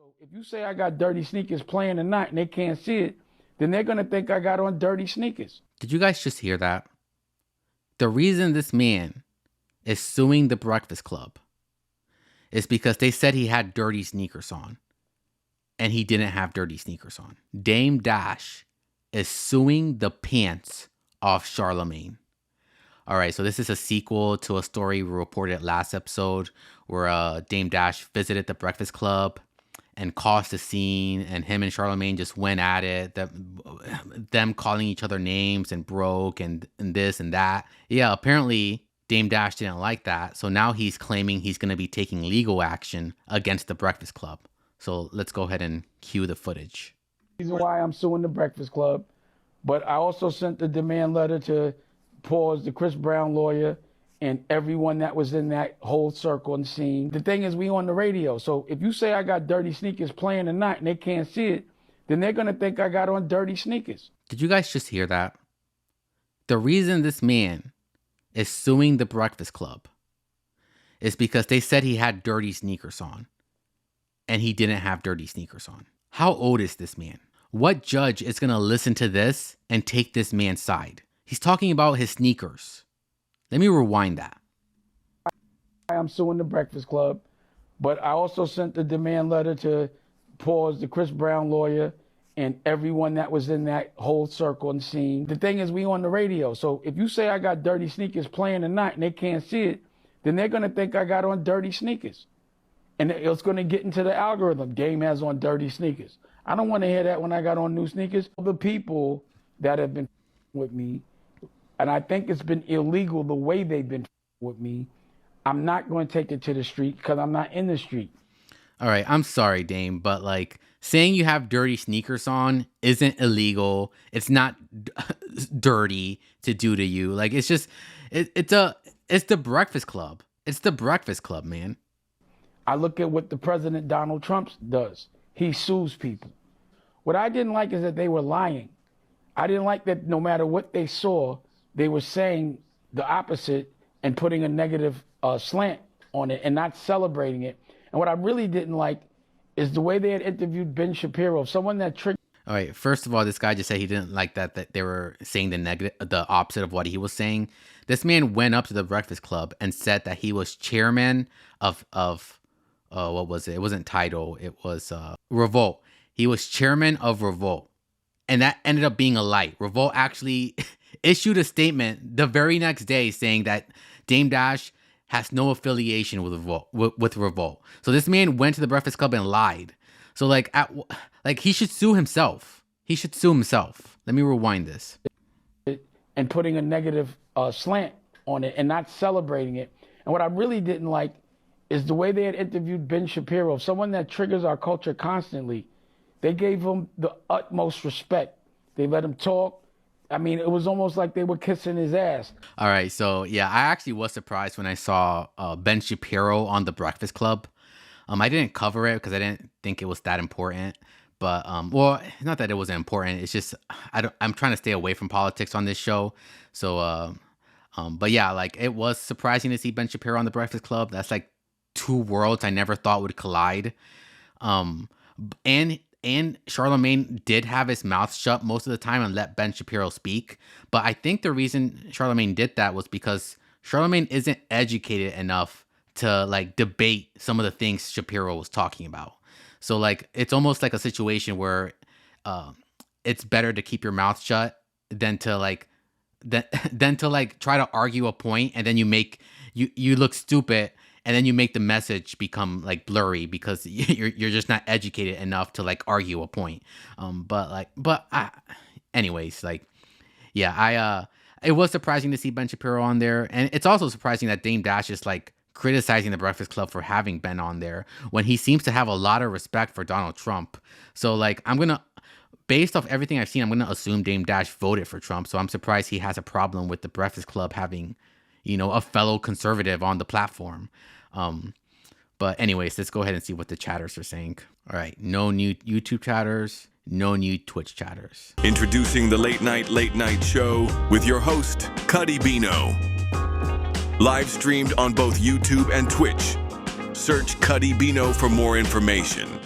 So if you say I got dirty sneakers playing tonight and they can't see it, then they're going to think I got on dirty sneakers. Did you guys just hear that? The reason this man is suing the Breakfast Club is because they said he had dirty sneakers on and he didn't have dirty sneakers on. Dame Dash is suing the pants off Charlamagne. All right, so this is a sequel to a story we reported last episode where Dame Dash visited the Breakfast Club and caused a scene, and him and Charlamagne just went at it, them calling each other names and broke and this and that. Yeah, apparently Dame Dash didn't like that, so now he's claiming he's going to be taking legal action against the Breakfast Club. So let's go ahead and cue the footage. Reason why I'm suing the Breakfast Club, but I also sent the demand letter to Pause, the Chris Brown lawyer, and everyone that was in that whole circle and scene. The thing is, we on the radio, so if you say I got dirty sneakers playing tonight and they can't see it, then they're going to think I got on dirty sneakers. Did you guys just hear that? The reason this man is suing the Breakfast Club is because they said he had dirty sneakers on and he didn't have dirty sneakers on. How old is this man? What judge is going to listen to this and take this man's side? He's talking about his sneakers. Let me rewind that. I'm suing the Breakfast Club, but I also sent the demand letter to Pause, the Chris Brown lawyer, and everyone that was in that whole circle and scene. The thing is, we on the radio, so if you say I got dirty sneakers playing tonight and they can't see it, then they're going to think I got on dirty sneakers. And it's going to get into the algorithm. Dame has on dirty sneakers. I don't want to hear that when I got on new sneakers. The people that have been with me, and I think it's been illegal the way they've been with me, I'm not going to take it to the street because I'm not in the street. All right, I'm sorry, Dame, but like saying you have dirty sneakers on isn't illegal. It's not dirty to do to you. Like it's just, it's the Breakfast Club. It's the Breakfast Club, man. I look at what the President Donald Trump does. He sues people. What I didn't like is that they were lying. I didn't like that no matter what they saw, they were saying the opposite and putting a negative slant on it and not celebrating it. And what I really didn't like is the way they had interviewed Ben Shapiro, someone that triggered. All right, first of all, this guy just said he didn't like that they were saying the opposite of what he was saying. This man went up to the Breakfast Club and said that he was chairman of what was it? It wasn't Tidal. It was Revolt. He was chairman of Revolt. And that ended up being a lie. Revolt actually issued a statement the very next day saying that Dame Dash has no affiliation with Revolt. So this man went to the Breakfast Club and lied. So like he should sue himself. He should sue himself. Let me rewind this. And putting a negative slant on it and not celebrating it. And what I really didn't like is the way they had interviewed Ben Shapiro, someone that triggers our culture constantly. They gave him the utmost respect. They let him talk. I mean, it was almost like they were kissing his ass. All right, so yeah, I actually was surprised when I saw Ben Shapiro on The Breakfast Club. I didn't cover it because I didn't think it was that important. But, well, not that it wasn't important. It's just, I'm trying to stay away from politics on this show. So, but yeah, like it was surprising to see Ben Shapiro on The Breakfast Club. That's like two worlds I never thought would collide. And Charlamagne did have his mouth shut most of the time and let Ben Shapiro speak. But I think the reason Charlamagne did that was because Charlamagne isn't educated enough to like debate some of the things Shapiro was talking about. So like it's almost like a situation where it's better to keep your mouth shut than to like try to argue a point and then you look stupid. And then you make the message become like blurry because you're just not educated enough to like argue a point. Anyways, like, yeah, it was surprising to see Ben Shapiro on there. And it's also surprising that Dame Dash is like criticizing the Breakfast Club for having Ben on there when he seems to have a lot of respect for Donald Trump. So like, based off everything I've seen, I'm going to assume Dame Dash voted for Trump. So I'm surprised he has a problem with the Breakfast Club having, a fellow conservative on the platform. But anyways, let's go ahead and see what the chatters are saying. All right, no new YouTube chatters, no new Twitch chatters. Introducing the late night show with your host, Cuddy Bino. Live streamed on both YouTube and Twitch. Search Cuddy Bino for more information.